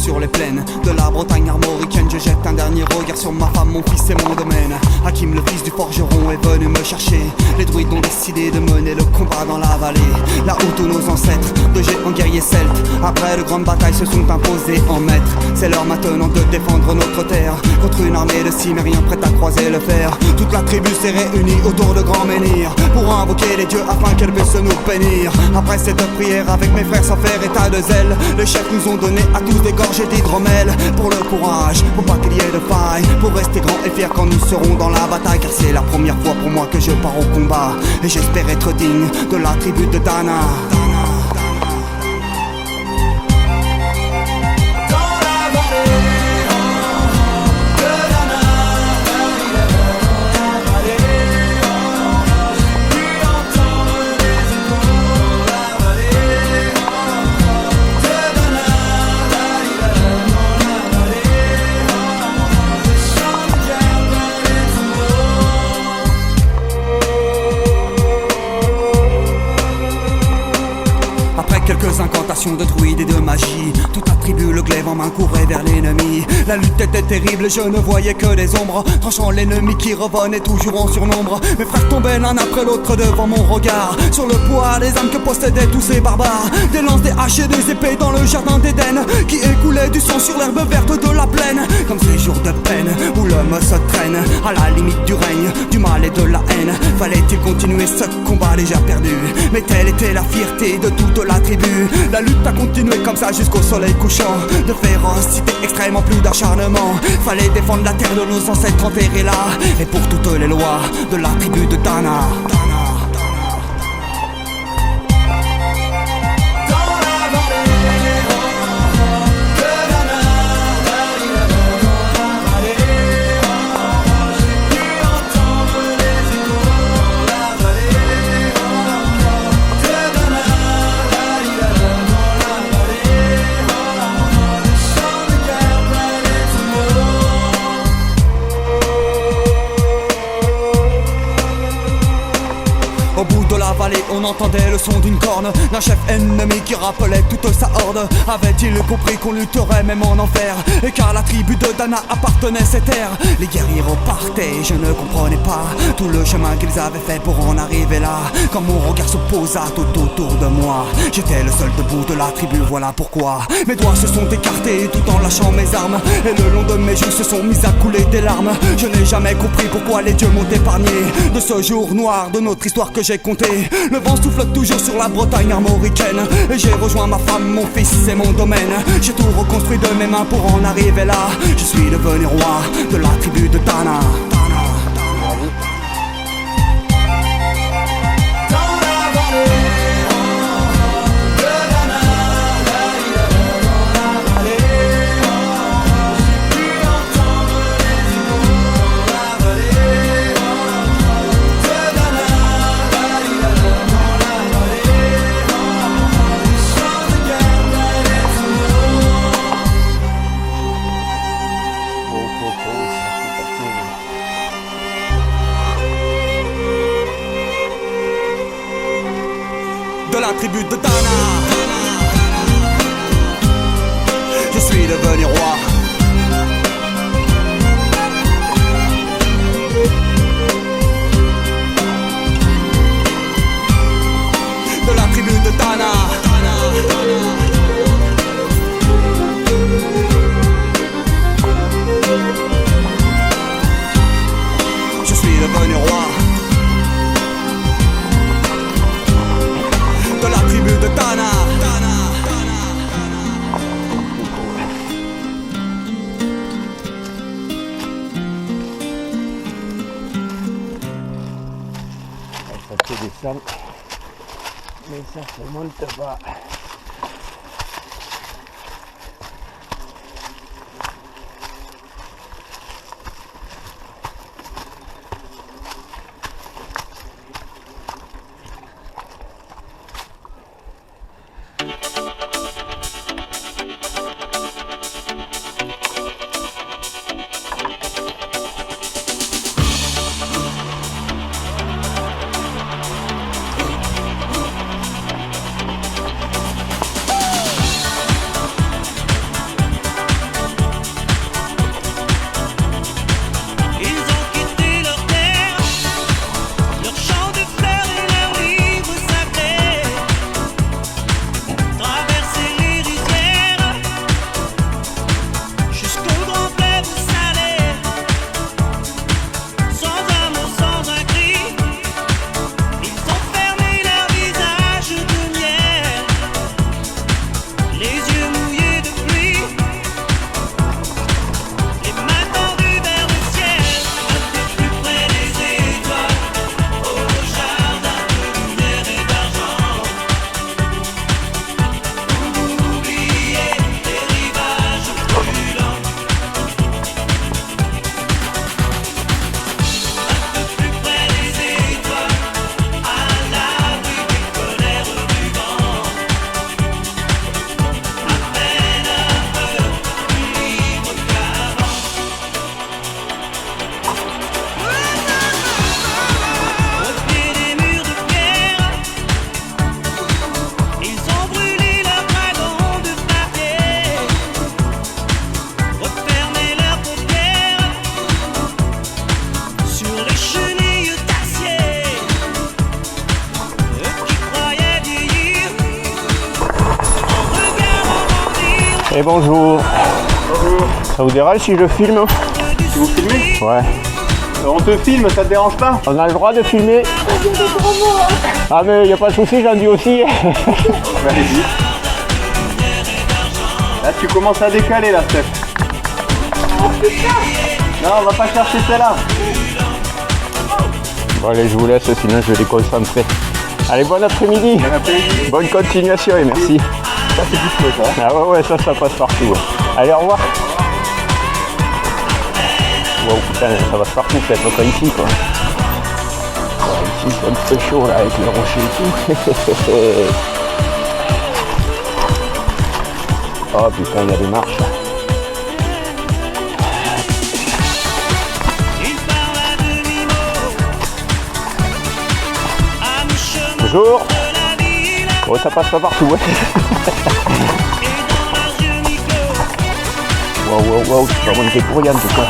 sur les plaines de la Bretagne armoricaine. Je jette un dernier regard sur ma femme, mon fils et mon domaine. Hakim, le fils du forgeron, est venu me chercher. Les druides ont décidé de mener le combat dans la vallée, là où tous nos ancêtres, de géants guerriers celtes, après de grandes batailles se sont imposés en maîtres. C'est l'heure maintenant de défendre notre terre contre une armée de cimériens prête à croiser le fer. Toute la tribu s'est réunie autour de grands menhirs pour invoquer les dieux afin qu'elle puisse nous bénir. Après cette prière avec mes frères sans faire état de zèle, les chefs nous ont donné à tous des gorgées d'hydromel. Pour le courage, pour pas qu'il y ait de faille, pour rester grand et fier quand nous serons dans la bataille. Car c'est la première fois pour moi que je pars au combat, et j'espère être digne de la tribu de Dana. Quelques incantations de druides et de magie, toute la tribu, le glaive en main, courait vers l'ennemi. La lutte était terrible, je ne voyais que des ombres, tranchant l'ennemi qui revenait toujours en surnombre. Mes frères tombaient l'un après l'autre devant mon regard, sur le poids des âmes que possédaient tous ces barbares. Des lances, des haches et des épées dans le jardin d'Éden, qui écoulait du sang sur l'herbe verte de la plaine. Comme ces jours de peine où l'homme se traîne à la limite du règne, du mal et de la haine. Fallait-il continuer ce combat déjà perdu? Mais telle était la fierté de toute la tribu. La lutte a continué comme ça jusqu'au soleil couchant. De férocité extrêmement, plus d'acharnement. Fallait défendre la terre de nos ancêtres enterrés là, et pour toutes les lois de la tribu de Dana. Au bout de la vallée, on entendait le son d'une corne, d'un chef ennemi qui rappelait toute sa horde. Avait-il compris qu'on lutterait même en enfer, et qu'à la tribu de Dana appartenait ces terres? Les guerriers repartaient, je ne comprenais pas tout le chemin qu'ils avaient fait pour en arriver là. Quand mon regard se posa tout autour de moi, j'étais le seul debout de la tribu, voilà pourquoi mes doigts se sont écartés tout en lâchant mes armes, et le long de mes joues se sont mis à couler des larmes. Je n'ai jamais compris pourquoi les dieux m'ont épargné de ce jour noir de notre histoire que j'ai compté. Le vent souffle toujours sur la Bretagne armoricaine, et j'ai rejoint ma femme, mon fils et mon domaine. J'ai tout reconstruit de mes mains pour en arriver là. Je suis devenu roi de la tribu de Dana. De la tribu de Dana, je suis devenu roi. De la tribu de Dana. Je suis devenu roi. De la tribu de Dana. Ça se descend, mais ça se monte pas. Et bonjour. Bonjour. Ça vous dérange si je filme? Si vous filmez? Ouais. On te filme, ça te dérange pas? On a le droit de filmer? Ah mais y a pas de souci, j'en dis aussi. Allez-y. Là tu commences à décaler là, Steph. Non, on va pas chercher celle-là. Bon allez, je vous laisse, sinon je vais les concentrer. Allez, bon après-midi. Bon après-midi. Bonne continuation et merci. Ça c'est du feu ça. Ah ouais, ça passe partout. Ouais. Allez, au revoir. Wow, putain, ça passe partout, peut-être pas ici quoi. Ouais, ici c'est un peu chaud là avec les rochers et tout. Oh putain, il y a des marches. Bonjour. Bon, ça passe pas partout. Ouais. Wow, c'est vraiment débrouillant du coup.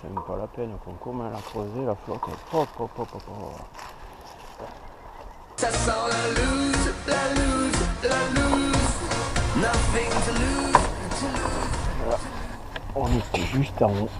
C'est même pas la peine qu'on commence à la creuser, la flotte. Hop. Ça sent la loose, nothing to lose. Voilà. On était juste en haut.